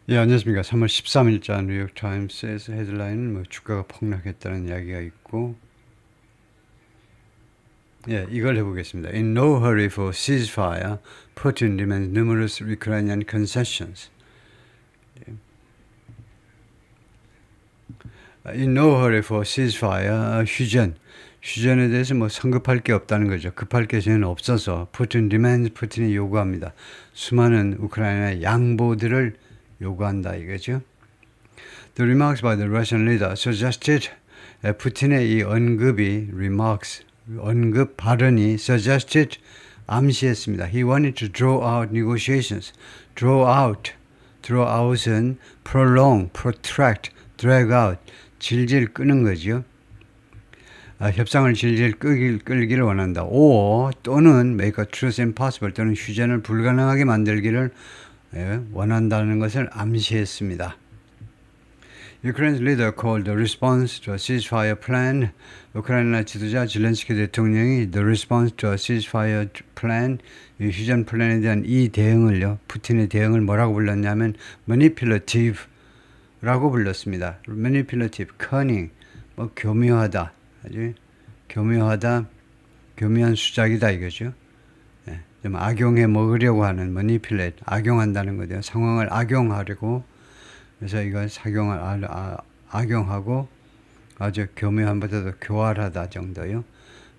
예, 안녕하십니까. 3월 13일자 뉴욕타임스에서 헤드라인은 주가가 폭락했다는 이야기가 있고, 예, 이걸 해보겠습니다. In no hurry for ceasefire, Putin demands numerous Ukrainian concessions. In no hurry for ceasefire, 휴전에 대해서 성급할 게 없다는 거죠. 급할 게 전혀 없어서 푸틴이 요구합니다. 수많은 우크라이나의 양보들을 요구한다 이거죠. The remarks by the Russian leader suggested 푸틴의 이 언급 발언이 suggested 암시했습니다. He wanted to draw out negotiations. Draw out은 prolong, protract, drag out, 질질 끄는 거죠. 협상을 질질 끌기를 원한다. 또는 make a truce impossible 또는 휴전을 불가능하게 만들기를 원한다는 것을 암시했습니다. Ukraine's leader called the response to a ceasefire plan. 우크라이나 지도자 zelensky 대통령이 the response to a ceasefire plan, 이 휴전 플랜에 대한 이 대응을요, 푸틴의 대응을 뭐라고 불렀냐면 manipulative라고 불렀습니다. manipulative, cunning, 교묘하다, 아주 교묘한 수작이다 이거죠. 좀 악용해 먹으려고 하는 manipulate, 악용한다는 거죠. 상황을 악용하려고. 그래서 이걸 악용하고 아주 교묘한보다도 교활하다 정도요.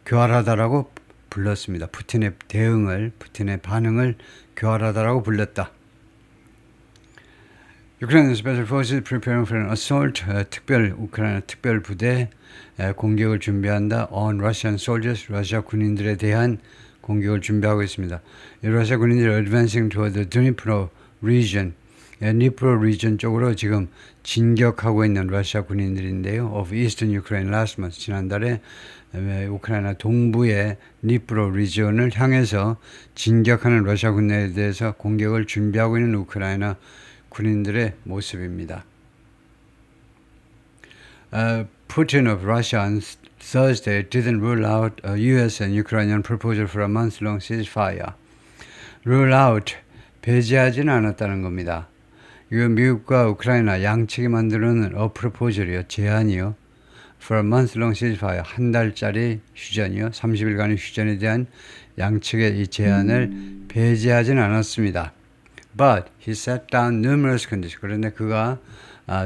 교활하다라고 불렀습니다. 푸틴의 반응을 교활하다라고 불렀다. Ukraine Special Forces preparing for an assault. 우크라이나 특별 부대 공격을 준비한다. On Russian soldiers, 러시아 군인들에 대한 공격을 준비하고 있습니다. 러시아 군인들이 advancing toward the Dnipro region. 니프로 리전 쪽으로 지금 진격하고 있는 러시아 군인들인데요. of Eastern Ukraine last month, 지난달에 우크라이나 동부의 니프로 리전을 향해서 진격하는 러시아 군대에 대해서 공격을 준비하고 있는 우크라이나 군인들의 모습입니다. Putin of Russia on Thursday didn't rule out a US and Ukrainian proposal for a month-long ceasefire. Rule out, 배제하지는 않았다는 겁니다. 이거 미국과 우크라이나 양측이 만들어놓은 프로포절이요, 제안이요. For a month-long ceasefire, 한 달짜리 휴전이요, 30일간의 휴전에 대한 양측의 이 제안을 배제하지는 않았습니다. But he set down numerous conditions. 그런데 그가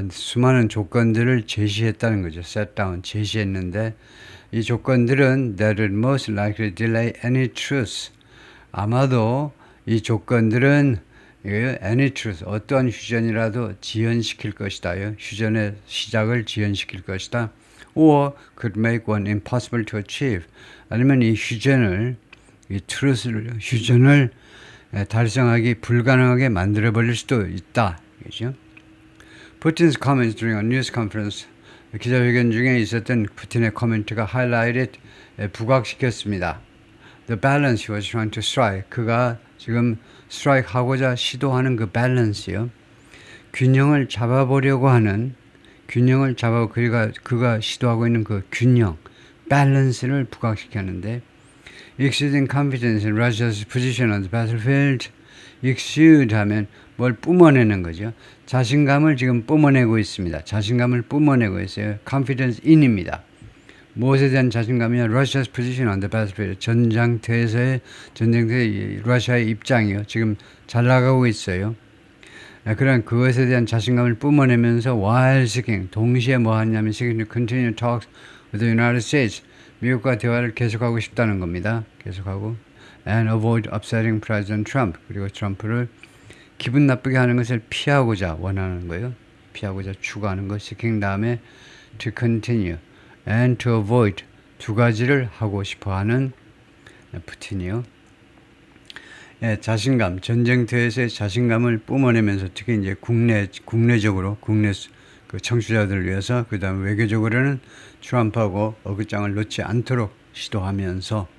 수많은 조건들을 제시했다는 거죠. set down, 제시했는데 이 조건들은 that would most likely delay any truce. 아마도 이 조건들은 any truce, 어떠한 휴전이라도 지연시킬 것이다. 휴전의 시작을 지연시킬 것이다. Or could make one impossible to achieve. 아니면 이 휴전을 달성하기 불가능하게 만들어버릴 수도 있다. 그죠? Putin's comments during a news conference, 기자회견 중에 있었던 푸틴의 코멘트가 highlighted, 부각시켰습니다. The balance he was trying to strike, 그가 지금 strike 하고자 시도하는 그 balance요. 균형을 잡아보려고 하는, 그가 시도하고 있는 그 균형, balance를 부각시켰는데, exuding confidence in Russia's position on the battlefield. exude 하면 뭘 뿜어내는 거죠. 자신감을 지금 뿜어내고 있습니다. 자신감을 뿜어내고 있어요. confidence in입니다. 무엇에 대한 자신감이냐? Russia's position on the battlefield. 전쟁터의 러시아의 입장이요. 지금 잘 나가고 있어요. 그런 그것에 대한 자신감을 뿜어내면서 while seeking, 동시에 뭐 하냐면 seeking to continue talks with the United States. 미국과 대화를 계속하고 싶다는 겁니다. 계속하고 and avoid upsetting President Trump. 그리고 트럼프를 기분 나쁘게 하는 것을 피하고자 원하는 거예요. 피하고자 추구하는 것. seeking 다음에 to continue and to avoid, 두 가지를 하고 싶어하는 푸틴이요. 자신감, 전쟁터에서의 자신감을 뿜어내면서 특히 이제 국내적으로 그 청취자들을 위해서, 그 다음 외교적으로는 트럼프하고 어긋장을 놓지 않도록 시도하면서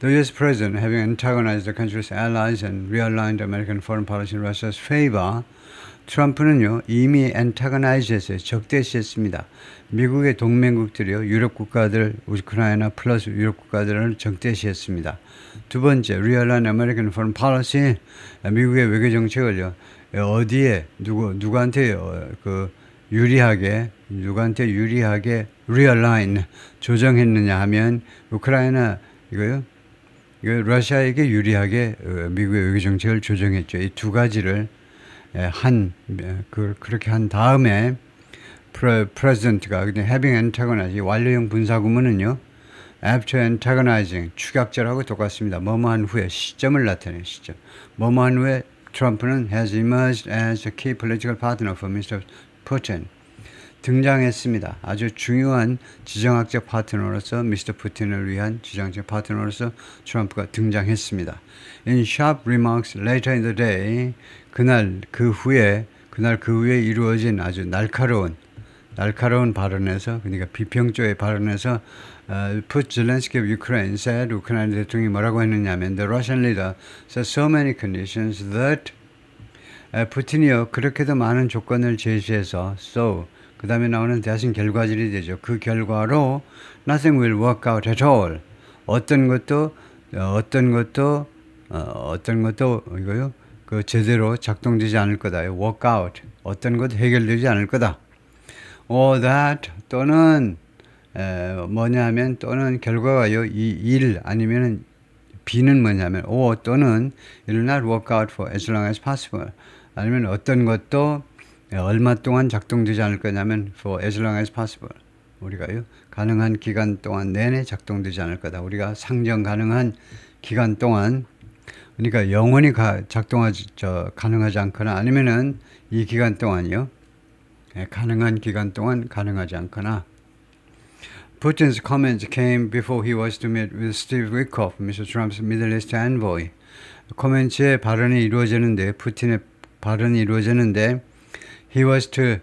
The U.S. President, having antagonized the country's allies and realigned American foreign policy in Russia's favor, 트럼프는요 이미 antagonize 했어요. 적대시했습니다. 미국의 동맹국들이요, 유럽 국가들, 우크라이나 플러스 유럽 국가들을 적대시했습니다. 두 번째, realign American foreign policy, 미국의 외교 정책을요 어디에 누구한테 누구한테 유리하게 realign 조정했느냐 하면 우크라이나 이거 러시아에게 유리하게 미국의 외교 정책을 조정했죠. 이 두 가지를 그렇게 한 다음에 프레지던트가 having antagonized 완료형 분사구문은요. after antagonizing 축약절하고 똑같습니다. 뭐뭐한 후에 시점을 나타내는 시점. 뭐뭐한 후에 트럼프는 has emerged as a key political partner for Mr. Putin. 등장했습니다. 아주 중요한 지정학적 파트너로서 미스터 푸틴을 위한 지정학적 파트너로서 트럼프가 등장했습니다. In sharp remarks later in the day, 그날 그 후에 이루어진 아주 날카로운 발언에서 그러니까 비평조의 발언에서 put Zelensky of Ukraine said 우크라이나 대통령이 뭐라고 했느냐면 the Russian leader set so many conditions that 푸틴이요 그렇게도 많은 조건을 제시해서 그 다음에 나오는 대신 결과질이 되죠. 그 결과로 nothing will work out at all. 어떤 것도 이거요. 제대로 작동되지 않을 거다. work out. 어떤 것도 해결되지 않을 거다. or that 또는 뭐냐면 또는 결과가요. 이 일 아니면은 B는 뭐냐면 or 또는 it will not work out for as long as possible. 아니면 어떤 것도 얼마 동안 작동되지 않을 거냐면 for as long as possible. 우리가요 가능한 기간 동안 내내 작동되지 않을 거다. 우리가 상정 가능한 기간 동안 그러니까 영원히 가능하지 않거나 아니면은 이 기간 동안이요 가능한 기간 동안 가능하지 않거나. Putin's comments came before he was to meet with Steve Witkoff, Mr. Trump's Middle East envoy. 코멘츠의 발언이 이루어지는데 푸틴의 발언이 이루어지는데 he was to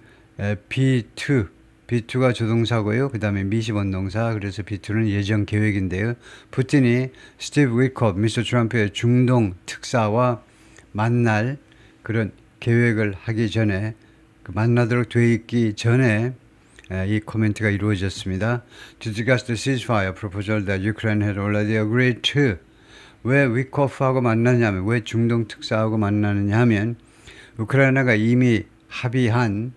B2가 조동사고요. 그 다음에 미시 원동사. 그래서 B2는 예정 계획인데요. 푸틴이 스티브 위컵, 미스터 트럼프의 중동 특사와 만날 그런 계획을 하기 전에 만나도록 돼 있기 전에 이 코멘트가 이루어졌습니다. To discuss the ceasefire proposal that Ukraine had already agreed to. 왜 위코프하고 만나냐면 왜 중동 특사하고 만나느냐 하면 우크라이나가 이미 합의한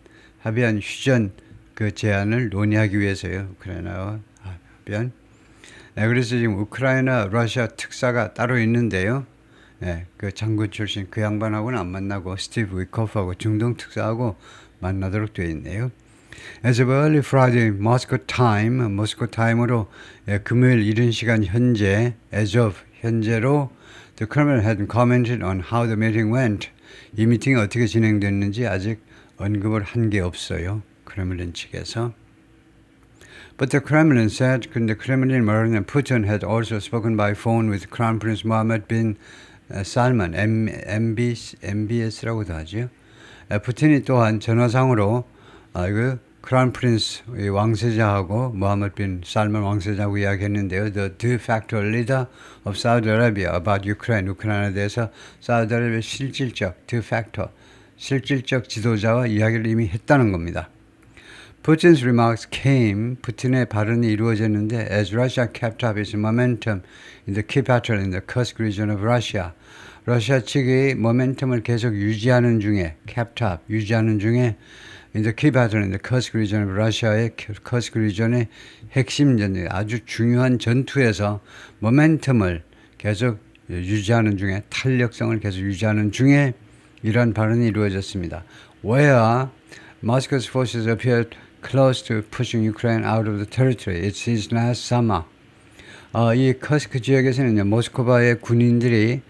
휴전 제안을 논의하기 위해서요. 우크라이나와 합의한. 그래서 지금 우크라이나 러시아 특사가 따로 있는데요. 그 장군 출신 그 양반하고는 안 만나고 스티브 위코프하고 중동 특사하고 만나도록 되어 있네요. As of early Friday Moscow time, 모스코 타임으로 금요일 이른 시간 현재로 the Kremlin had commented on how the meeting went. 이 미팅이 어떻게 진행됐는지 아직 언급을 한 게 없어요. 크렘린 측에서. But the Kremlin said, 근데 크렘린이 말하는 Putin had also spoken by phone with Crown Prince Mohammed bin Salman, MBS라고도 하죠. 푸틴이 또한 전화상으로 크라운 프린스 왕세자하고 모하메드 빈 살만 왕세자하고 이야기했는데요. The de facto leader of Saudi Arabia about Ukraine, 우크라이나에 대해서 사우디아라비아 실질적 지도자와 이야기를 이미 했다는 겁니다. Putin's remarks came, 푸틴의 발언이 이루어졌는데 as Russia kept up its momentum in the key battle in the Kursk region of Russia. 러시아 측이 모멘텀을 계속 유지하는 중에 in the key battle in the Kursk region of Russia의 커스크 리전의 핵심 전쟁, 아주 중요한 전투에서 모멘텀을 계속 유지하는 중에 탄력성을 계속 유지하는 중에 이러한 발언이 이루어졌습니다. Where Moscow's forces appeared close to pushing Ukraine out of the territory. It is last summer. 이 커스크 지역에서는요, 모스크바의 군인들이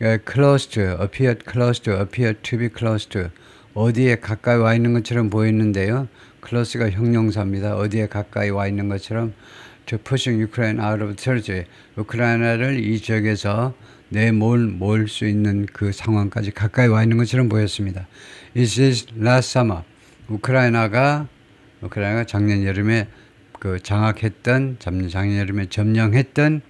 appeared to be close to 어디에 가까이 와 있는 것처럼 보이는데요. close가 형용사입니다. 어디에 가까이 와 있는 것처럼 to pushing Ukraine out of the territory. 우크라이나를 이 지역에서 내몰 수 있는 그 상황까지 가까이 와 있는 것처럼 보였습니다. It is last summer. 우크라이나가 작년 여름에 작년 여름에 점령했던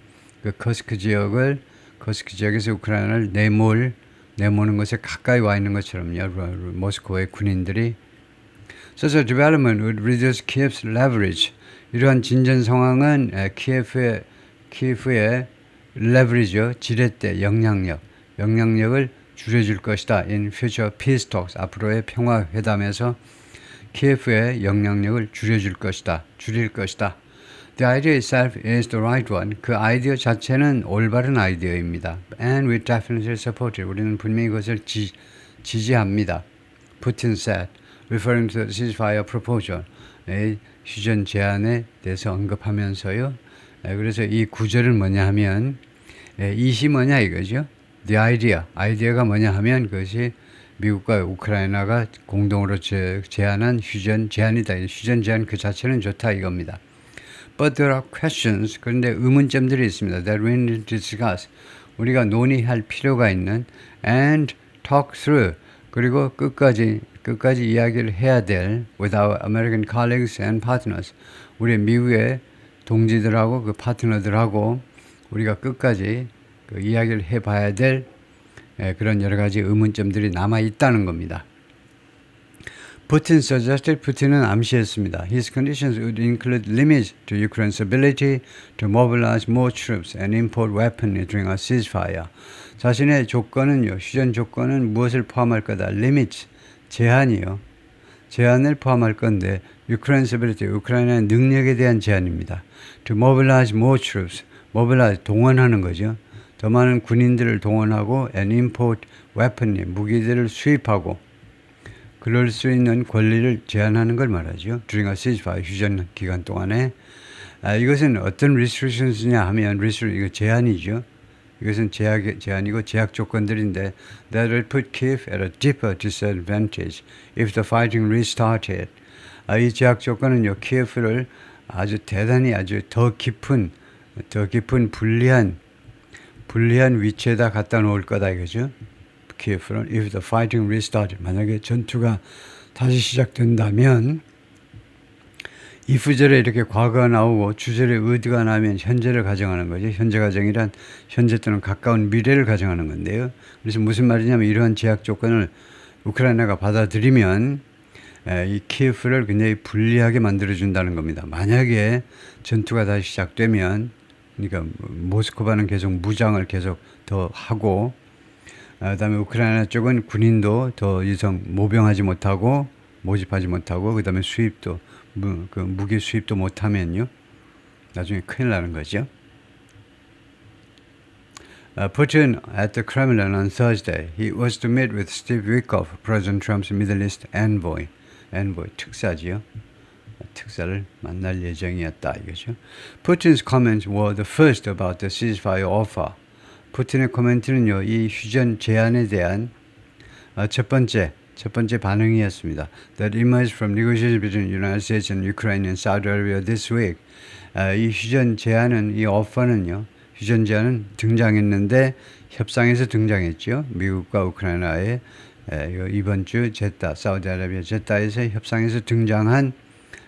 그 커스크 지역에서 우크라이나를 내모는 것에 가까이 와 있는 것처럼요. 모스크바의 군인들이 Such a development would reduce Kiev's leverage. 이러한 진전 상황은 키예프의 레버리지요. 지렛대, 영향력을 줄여줄 것이다. In future peace talks, 앞으로의 평화 회담에서 키예프의 영향력을 줄여줄 것이다. 줄일 것이다. The idea itself is the right one. 그 아이디어 자체는 올바른 아이디어입니다. And we definitely support it. 우리는 분명히 그것을 지지합니다. Putin said, referring to the ceasefire proposal. 휴전 제안에 대해서 언급하면서요. 그래서 이 구절은 뭐냐 하면 이시 뭐냐 이거죠. The idea. 아이디어가 뭐냐 하면 그것이 미국과 우크라이나가 공동으로 제안한 휴전 제안이다. 휴전 제안 그 자체는 좋다 이겁니다. But there are questions. 그런데 의문점들이 있습니다. That we need to discuss. 우리가 논의할 필요가 있는 and talk through. 그리고 끝까지 이야기를 해야 될 with our American colleagues and partners. 우리 미국의 동지들하고 그 파트너들하고 우리가 끝까지 그 이야기를 해봐야 될 그런 여러 가지 의문점들이 남아 있다는 겁니다. Putin suggested, 푸틴은 암시했습니다. His conditions would include limits to Ukraine's ability to mobilize more troops and import weaponry during a ceasefire. 자신의 조건은요, 휴전 조건은 무엇을 포함할 거다? Limits, 제한이요. 제한을 포함할 건데, Ukraine's ability, 우크라이나의 능력에 대한 제한입니다. To mobilize more troops, mobilize, 동원하는 거죠. 더 많은 군인들을 동원하고 and import weaponry, 무기들을 수입하고 그럴 수 있는 권리를 제한하는 걸 말하죠. During a ceasefire, 휴전 기간 동안에. 이것은 어떤 restrictions냐 하면, 이거 제한이죠. 이것은 제한이고 제약 조건들인데, that will put Kiev at a deeper disadvantage if the fighting restarted. 이 제약 조건은요, 키예프를 아주 대단히 아주 더 깊은 불리한 위치에다 갖다 놓을 거다 이거죠. 키예프는 if the fighting restarted, 만약에 전투가 다시 시작된다면, if절에 이렇게 과거가 나오고 주절에 would가 나면 현재를 가정하는 거죠. 현재 가정이란 현재 또는 가까운 미래를 가정하는 건데요. 그래서 무슨 말이냐면 이러한 제약 조건을 우크라이나가 받아들이면 이 키예프를 굉장히 불리하게 만들어준다는 겁니다. 만약에 전투가 다시 시작되면, 그러니까 모스크바는 계속 무장을 계속 더 하고, 그다음에 우크라이나 쪽은 군인도 더 이상 모집하지 못하고, 그다음에 수입도 무기 수입도 못하면요, 나중에 큰일 나는 거죠. Putin at the Kremlin on Thursday, he was to meet with Steve Witkoff, President Trump's Middle East envoy 특사지요. 특사를 만날 예정이었다 이거죠. Putin's comments were the first about the ceasefire offer. 푸틴의 코멘트는요, 이 휴전 제안에 대한 첫 번째 반응이었습니다. That emerged from negotiations between the United States and Ukraine and Saudi Arabia this week. 이 휴전 제안은, 이 오퍼는요, 휴전 제안은 등장했는데 협상에서 등장했죠. 미국과 우크라이나의 이번 주 사우디아라비아 제타에서 협상에서 등장한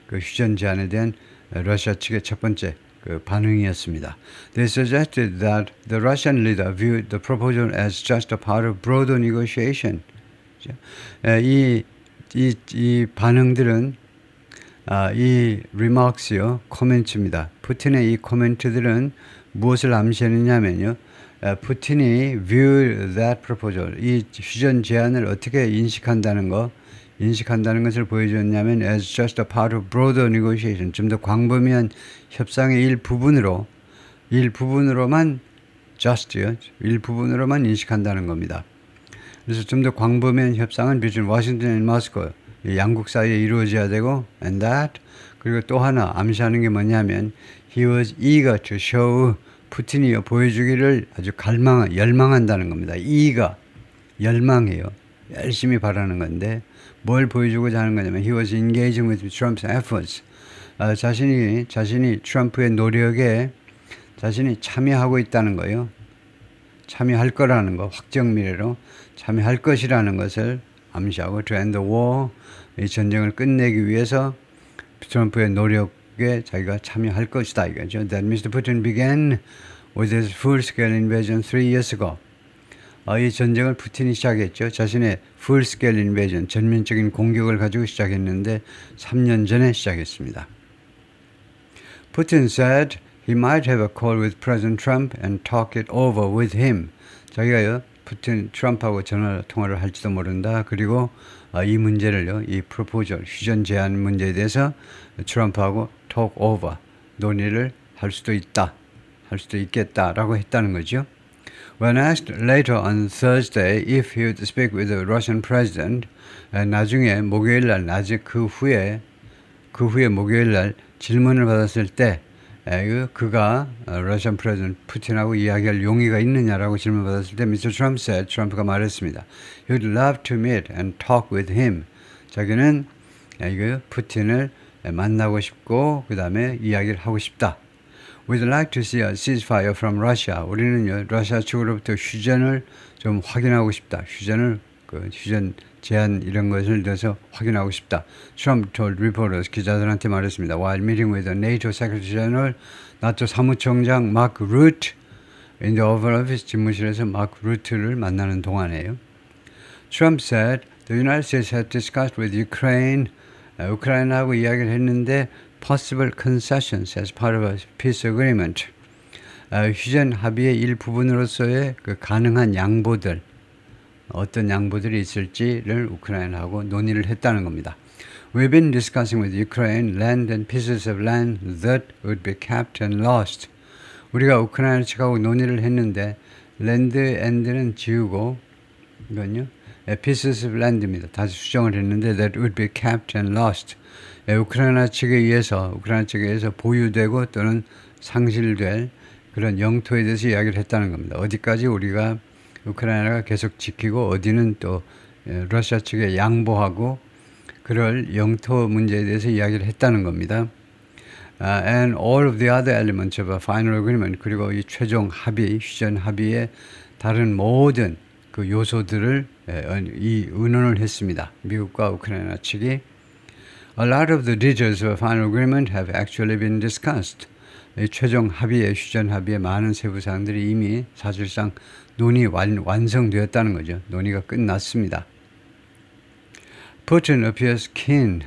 그 휴전 제안에 대한 러시아 측의 첫 번째 그 반응이었습니다. They suggested that the Russian leader viewed the proposal as just a part of broader negotiation. 이 반응들은 이 remarks요, 코멘트입니다. 푸틴의 이 코멘트들은 무엇을 암시하느냐면요, 푸틴이 view that proposal, 이 휴전 제안을 어떻게 인식한다는 것을 보여줬냐면 as just a part of broader negotiation, 좀 더 광범위한 협상의 일부분으로만 인식한다는 겁니다. 그래서 좀 더 광범위한 협상은 between Washington and Moscow, 양국 사이에 이루어져야 되고, and that, 그리고 또 하나 암시하는 게 뭐냐면 he was eager to show, 푸틴이 보여주기를 아주 열망한다는 겁니다. 열망해요. 열심히 바라는 건데 뭘 보여주고자 하는 거냐면 he was engaging with Trump's efforts. 자신이 트럼프의 노력에 자신이 참여하고 있다는 거예요. 참여할 거라는 거, 확정 미래로 참여할 것이라는 것을 암시하고 to end the war, 이 전쟁을 끝내기 위해서 트럼프의 노력에 자기가 참여할 것이다 이거죠. That Mr. Putin began with his full-scale invasion 3 years ago. 이 전쟁을 푸틴이 시작했죠. 자신의 full-scale invasion, 전면적인 공격을 가지고 시작했는데 3년 전에 시작했습니다. Putin said he might have a call with President Trump and talk it over with him. 자기가요, 트럼프하고 전화 통화를 할지도 모른다. 그리고 이 문제를요, 이 프로포절 휴전 제한 문제에 대해서 트럼프하고 talk over 논의를 할 수도 있겠다라고 했다는 거죠. When asked later on Thursday if he would speak with the Russian president, 나중에 목요일 날 낮에 그 후에 목요일 날 질문을 받았을 때 그가 러시안 프레지던트 푸틴하고 이야기할 용의가 있느냐라고 질문받았을 때 Mr. Trump said, 트럼프가 말했습니다. He would love to meet and talk with him. 자기는 푸틴을 만나고 싶고 그 다음에 이야기를 하고 싶다. We'd like to see a ceasefire from Russia. 우리는요 러시아 측으로부터 휴전을 좀 확인하고 싶다. 휴전 제한 이런 것을 넣어서 확인하고 싶다. Trump told reporters 기자들한테 말했습니다. While meeting with the NATO Secretary General, 나토 사무총장 마크 루트 in the Oval Office 집무실에서 마크 루트를 만나는 동안에요. Trump said the United States had discussed with Ukraine, 우크라이나하고 이야기를 했는데 possible concessions as part of a peace agreement. 휴전 합의의 일부분으로서의 그 가능한 양보들, 어떤 양보들이 있을지를 우크라이나하고 논의를 했다는 겁니다. We've been discussing with Ukraine land and pieces of land that would be capped and lost. 우리가 우크라이나 측하고 논의를 했는데 land and는 지우고 이건요 pieces of land입니다. 다시 수정을 했는데 that would be capped and lost. 우크라이나 측에 의해서 보유되고 또는 상실될 그런 영토에 대해서 이야기를 했다는 겁니다. 어디까지 우리가 우크라이나가 계속 지키고 어디는 또 러시아 측에 양보하고 그럴 영토 문제에 대해서 이야기를 했다는 겁니다. And all of the other elements of a final agreement 그리고 이 최종 합의, 휴전 합의의 다른 모든 그 요소들을 의논을 했습니다. 미국과 우크라이나 측이 A lot of the details of a final agreement have actually been discussed. 최종 합의의 휴전 합의의 많은 세부 사항들이 이미 사실상 논의 완성되었다는 거죠. 논의가 끝났습니다. Putin appears keen.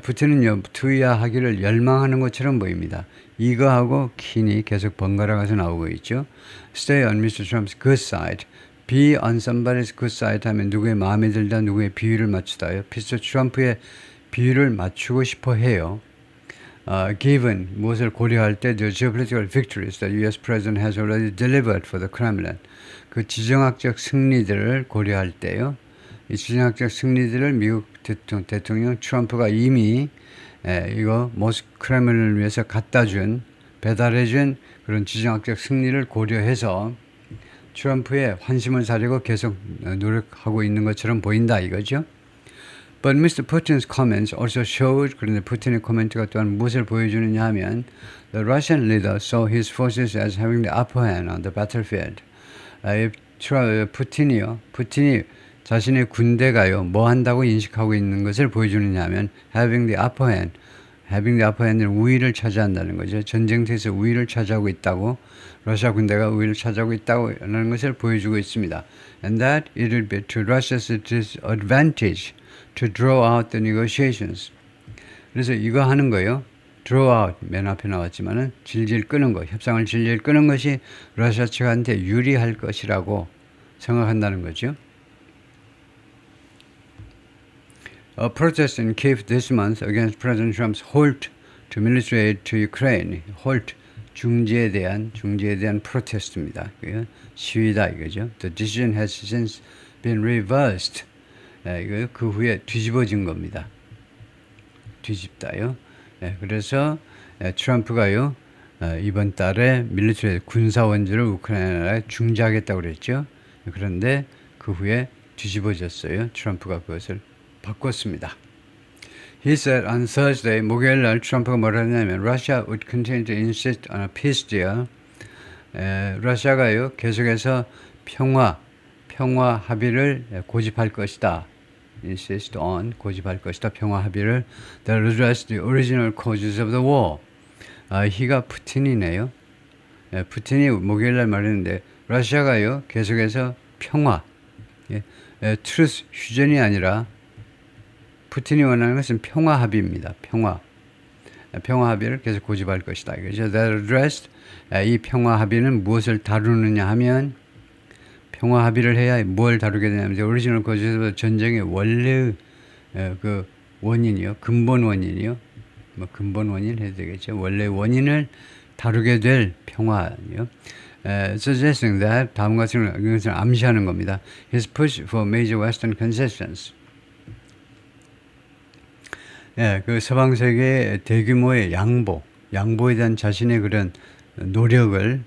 푸틴은요 투의하기를 열망하는 것처럼 보입니다. 이거하고 keen이 계속 번갈아 가서 나오고 있죠. Stay on Mr. Trump's good side. Be on somebody's good side 하면 누구의 마음에 들다, 누구의 비율을 맞추다요. 미스터 트럼프의 비율을 맞추고 싶어 해요. Given 무엇을 고려할 때 the geopolitical victories that U.S. President has already delivered for the Kremlin. 그 지정학적 승리들을 고려할 때요. 이 지정학적 승리들을 미국 대통령 트럼프가 이미 이거 크렘린을 위해서 배달해준 그런 지정학적 승리를 고려해서 트럼프의 환심을 사려고 계속 노력하고 있는 것처럼 보인다 이거죠. But Mr. Putin's comments also showed, 그런데 푸틴의 코멘트가 또한 무엇을 보여주느냐 하면 the Russian leader saw his forces as having the upper hand on the battlefield. 푸틴이 자신의 군대가요 뭐 한다고 인식하고 있는 것을 보여주느냐 하면 having the upper hand는 우위를 차지한다는 거죠. 전쟁터에서 우위를 차지하고 있다고 러시아 군대가 우위를 차지하고 있다고 하는 것을 보여주고 있습니다. And that it would be to Russia's disadvantage to draw out the negotiations. 그래서 이거 하는 거예요. draw out 맨 앞에 나왔지만은 질질 끄는 거, 협상을 질질 끄는 것이 러시아 측한테 유리할 것이라고 생각한다는 거죠. A protest in Kyiv this month against President Trump's halt to military aid to Ukraine. halt 중지에 대한 프로테스트입니다. 시위다 이거죠. The decision has since been reversed. 이거 그 후에 뒤집어진 겁니다. 뒤집다요. 그래서 트럼프가요 이번 달에 밀리터리 군사 원조를 우크라이나에 중지하겠다고 그랬죠. 그런데 그 후에 뒤집어졌어요. 트럼프가 그것을 바꿨습니다. He said on Thursday, 목요일 날 트럼프가 뭐라 했냐면 Russia would continue to insist on a peace deal. 러시아가요 계속해서 평화 합의를 고집할 것이다. insist on 고집할 것이다. 평화 합의를 that address the original causes of the war. he가 푸틴이네요. 푸틴이 목요일 날 말했는데 러시아가요 계속해서 평화, truce 휴전이 아니라 푸틴이 원하는 것은 평화 합의입니다. 평화 합의를 계속 고집할 것이다. 이거죠. That addressed 이 평화 합의는 무엇을 다루느냐 하면 평화 합의를 해야 뭘 다루게 되냐면 오리지널 코즈에서 전쟁의 원래의 그 원인이요, 근본 원인이요, 뭐 근본 원인 해도 되겠죠. 원래 원인을 다루게 될 평화요. Suggesting that 다음과 같은 것을 암시하는 겁니다. His push for major Western concessions. 그 서방 세계의 대규모의 양보에 대한 자신의 그런 노력을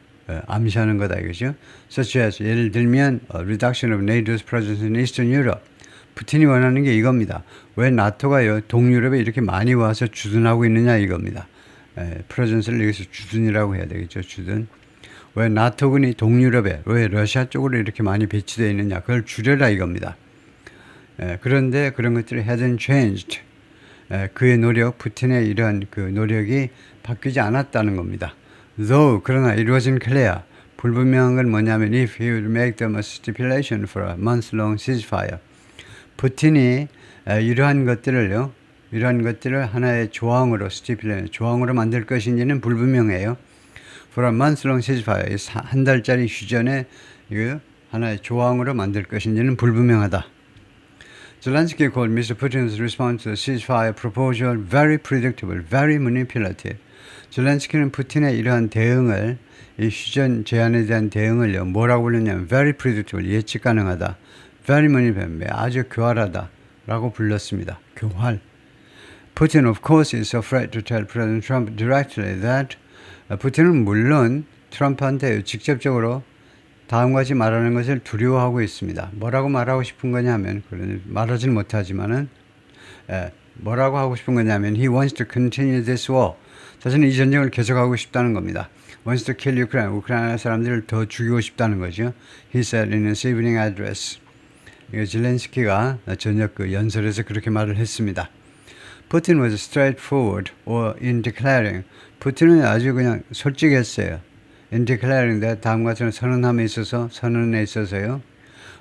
암시하는 거다 이거죠. Such as 예를 들면 reduction of NATO's presence in Eastern Europe. 푸틴이 원하는 게 이겁니다. 왜 나토가요 동유럽에 이렇게 많이 와서 주둔하고 있느냐 이겁니다. 프레젠스를 여기서 주둔이라고 해야 되겠죠. 주둔. 왜 나토군이 동유럽에 왜 러시아 쪽으로 이렇게 많이 배치되어 있느냐 그걸 줄여라 이겁니다. 그런데 그런 것들이 hadn't changed. 그의 노력, 푸틴의 이러한 그 노력이 바뀌지 않았다는 겁니다. Though 그러나 it wasn't clear. 불분명한 건 뭐냐면 if he would make them a stipulation for a month-long ceasefire. 푸틴이 이러한 것들을 하나의 조항으로 stipulation, 조항으로 만들 것인지는 불분명해요. For a month-long ceasefire, 한 달짜리 휴전에 하나의 조항으로 만들 것인지는 불분명하다. Zelensky called Mr. Putin's response to the ceasefire proposal very predictable, very manipulative. 젤렌스키는 푸틴의 이러한 대응을, 이 휴전 제안에 대한 대응을요, 뭐라고 불렀냐면 very predictable, 예측 가능하다. very manipulative, 아주 교활하다 라고 불렀습니다. 교활. Putin of course is afraid to tell President Trump directly that 푸틴은 물론 트럼프한테 직접적으로 다음과 같이 말하는 것을 두려워하고 있습니다. 뭐라고 말하고 싶은 거냐면, 말하지는 못하지만은, 뭐라고 하고 싶은 거냐면, he wants to continue this war. 자신은 이 전쟁을 계속하고 싶다는 겁니다. wants to kill Ukraine. 우크라이나 사람들을 더 죽이고 싶다는 거죠. He said in his evening address. 젤렌스키가 저녁 그 연설에서 그렇게 말을 했습니다. Putin was straightforward or in declaring. 푸틴은 아주 그냥 솔직했어요. In declaring that 다음과 같은 선언에 있어서요.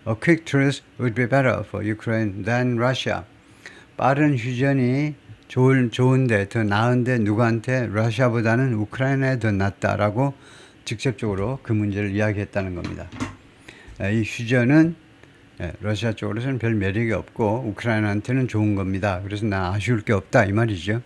A quick truce would be better for Ukraine than Russia. 빠른 휴전이 좋은데 더 나은데 누구한테 러시아보다는 우크라이나에 더 낫다라고 직접적으로 그 문제를 이야기했다는 겁니다. 이 휴전은 러시아 쪽으로서는 별 매력이 없고 우크라이나한테는 좋은 겁니다. 그래서 나 아쉬울 게 없다 이 말이죠.